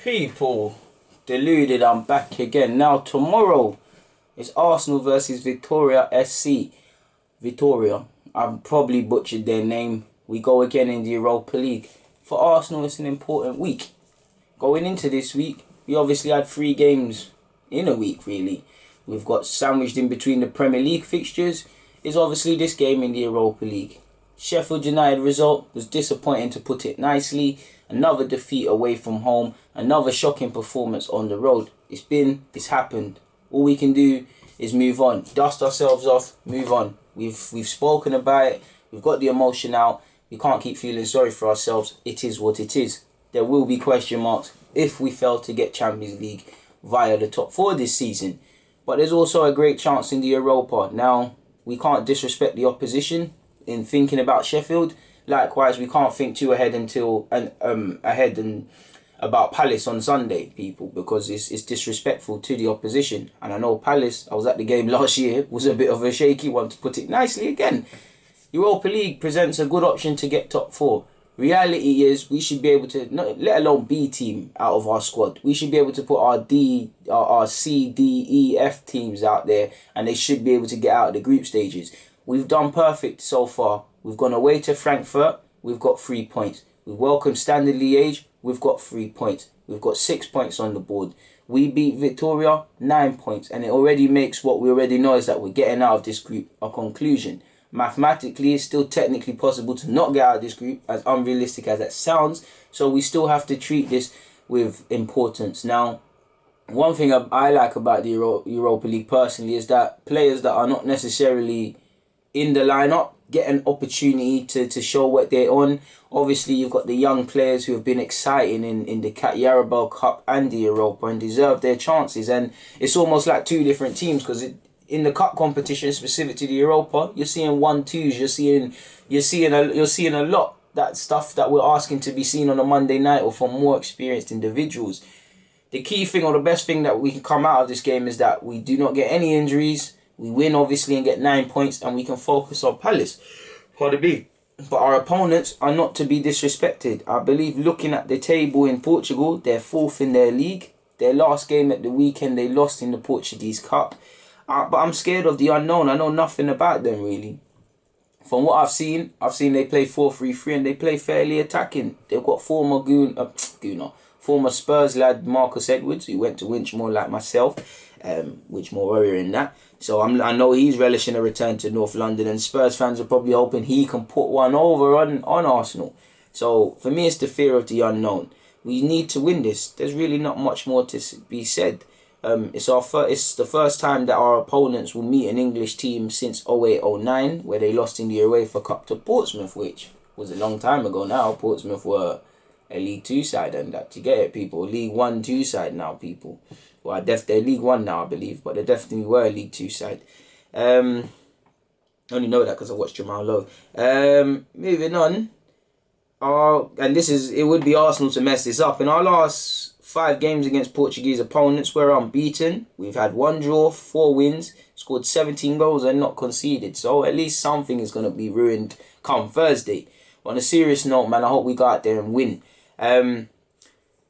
People, Deluded, I'm back again. Now tomorrow is Arsenal versus Vitória S.C. Vitória, I've probably butchered their name. We go again in the Europa League. For Arsenal, it's an important week. Going into this week, we obviously had 3 games in a week, really. We've got sandwiched in between the Premier League fixtures is obviously this game in the Europa League. Sheffield United result was disappointing, to put it nicely. Another defeat away from home. Another shocking performance on the road. It's happened. All we can do is move on. Dust ourselves off, move on. We've spoken about it. We've got the emotion out. We can't keep feeling sorry for ourselves. It is what it is. There will be question marks if we fail to get Champions League via the top 4 this season. But there's also a great chance in the Europa. Now, we can't disrespect the opposition in thinking about Sheffield. Likewise, we can't think too ahead about Palace on Sunday, people, because it's disrespectful to the opposition. And I know Palace, I was at the game last year, was a bit of a shaky one, to put it nicely again. Europa League presents a good option to get top 4. Reality is we should be able to, let alone B team out of our squad, we should be able to put our C, D, E, F teams out there, and they should be able to get out of the group stages. We've done perfect so far. We've gone away to Frankfurt, we've got 3 points. We've welcomed Standard Liège, we've got 3 points. We've got 6 points on the board. We beat Vitória, 9 points, and it already makes what we already know is that we're getting out of this group a conclusion. Mathematically, it's still technically possible to not get out of this group, as unrealistic as that sounds, so we still have to treat this with importance. Now, one thing I like about the Europa League personally is that players that are not necessarily in the lineup get an opportunity to show what they're on. Obviously, you've got the young players who have been exciting in the Carabao Cup and the Europa and deserve their chances. And it's almost like 2 different teams, because in the cup competition specific to the Europa, you're seeing 1-2s. You're seeing a lot that stuff that we're asking to be seen on a Monday night or from more experienced individuals. The key thing, or the best thing that we can come out of this game, is that we do not get any injuries. We win, obviously, and get 9 points, and we can focus on Palace. Pardon me. But our opponents are not to be disrespected. I believe, looking at the table in Portugal, they're 4th in their league. Their last game at the weekend, they lost in the Portuguese Cup. But I'm scared of the unknown. I know nothing about them, really. From what I've seen they play 4-3-3, and they play fairly attacking. They've got former former Spurs lad Marcus Edwards, who went to Winchmore like myself. Winchmore Warrior in that. So I know he's relishing a return to North London, and Spurs fans are probably hoping he can put one over on Arsenal. So for me, it's the fear of the unknown. We need to win this. There's really not much more to be said. It's the first time that our opponents will meet an English team since 08-09, where they lost in the UEFA Cup to Portsmouth, which was a long time ago now. Portsmouth were a League 2 side, and that, you get it, people. League 1-2 side now, people. Well, they're League 1 now, I believe, but they definitely were a League 2 side. I only know that because I watched Jamal Lowe. Moving on. And it would be Arsenal to mess this up. In our last 5 games against Portuguese opponents, we're unbeaten. We've had 1 draw, 4 wins, scored 17 goals and not conceded. So at least something is going to be ruined come Thursday. On a serious note, man, I hope we go out there and win.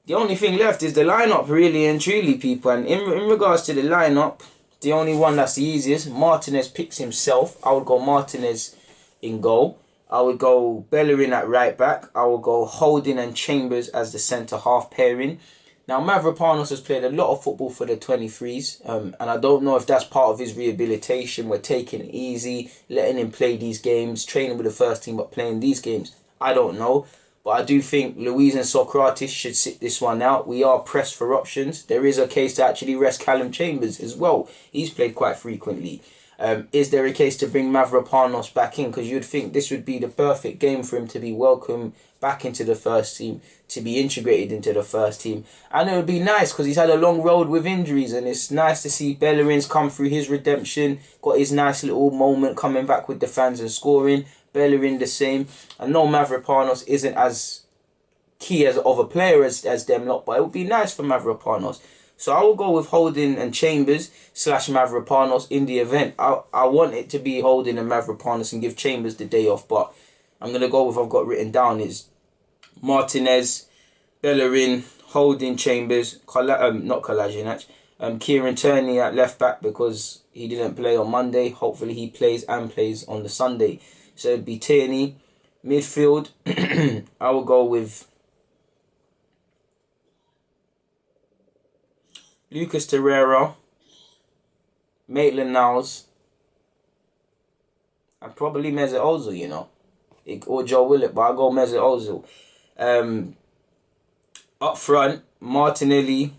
The only thing left is the lineup, really and truly, people. And in regards to the lineup, the only one that's the easiest, Martinez picks himself. I would go Martinez in goal. I would go Bellerin at right back. I would go Holding and Chambers as the centre-half pairing. Now, Mavropanos has played a lot of football for the 23s. And I don't know if that's part of his rehabilitation. We're taking it easy, letting him play these games, training with the first team, but playing these games. I don't know. But I do think Luiz and Socrates should sit this one out. We are pressed for options. There is a case to actually rest Callum Chambers as well. He's played quite frequently. Is there a case to bring Mavropanos back in? Because you'd think this would be the perfect game for him to be welcomed back into the first team, to be integrated into the first team. And it would be nice because he's had a long road with injuries, and it's nice to see Bellerin's come through his redemption, got his nice little moment coming back with the fans and scoring. Bellerin the same. I know Mavropanos isn't as key of a player as them lot, but it would be nice for Mavropanos. So I will go with Holding and Chambers / Mavropanos in the event. I want it to be Holding and Mavropanos and give Chambers the day off, but I'm going to go with, I've got written down, is Martinez, Bellerin, Holding, Chambers, not Kolasinac, Kieran Tierney at left back because he didn't play on Monday. Hopefully he plays and plays on the Sunday. So it'd be Tierney. Midfield, I will go with Lucas Torreira, Maitland-Niles, and probably Mesut Ozil, you know. Or Joe Willett, but I'll go Mesut Ozil. Up front, Martinelli,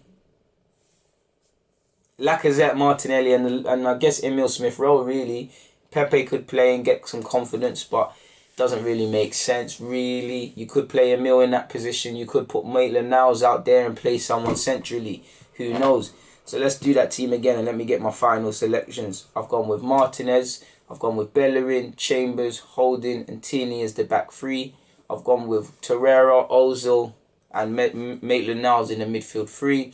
Lacazette, Martinelli, and I guess Emile Smith-Rowe, really. Pepe could play and get some confidence, but doesn't really make sense, really. You could play Emile in that position. You could put Maitland-Niles out there and play someone centrally. Who knows? So let's do that team again and let me get my final selections. I've gone with Martinez. I've gone with Bellerin, Chambers, Holding, and Tierney as the back three. I've gone with Torreira, Ozil, and Maitland-Niles in the midfield three.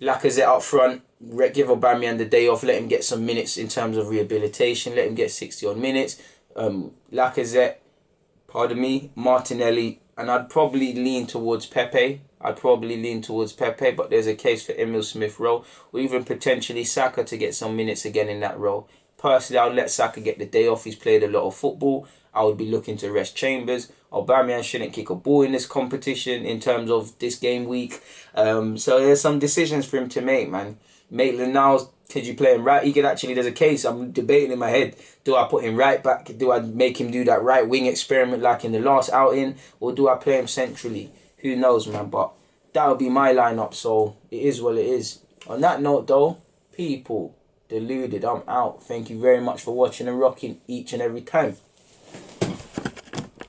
Lacazette up front. Give Aubameyang the day off. Let him get some minutes in terms of rehabilitation. Let him get 60 odd minutes. Lacazette, Martinelli, and I'd probably lean towards Pepe. But there's a case for Emile Smith-Rowe, or even potentially Saka to get some minutes again in that role. Personally, I would let Saka get the day off. He's played a lot of football. I would be looking to rest Chambers. Aubameyang shouldn't kick a ball in this competition in terms of this game week. So there's some decisions for him to make, man. Maitland-Niles, could you play him right? He could actually, there's a case, I'm debating in my head. Do I put him right back? Do I make him do that right wing experiment like in the last outing? Or do I play him centrally? Who knows, man? But that would be my lineup, so it is what it is. On that note, though, people, Deluded, I'm out. Thank you very much for watching and rocking each and every time.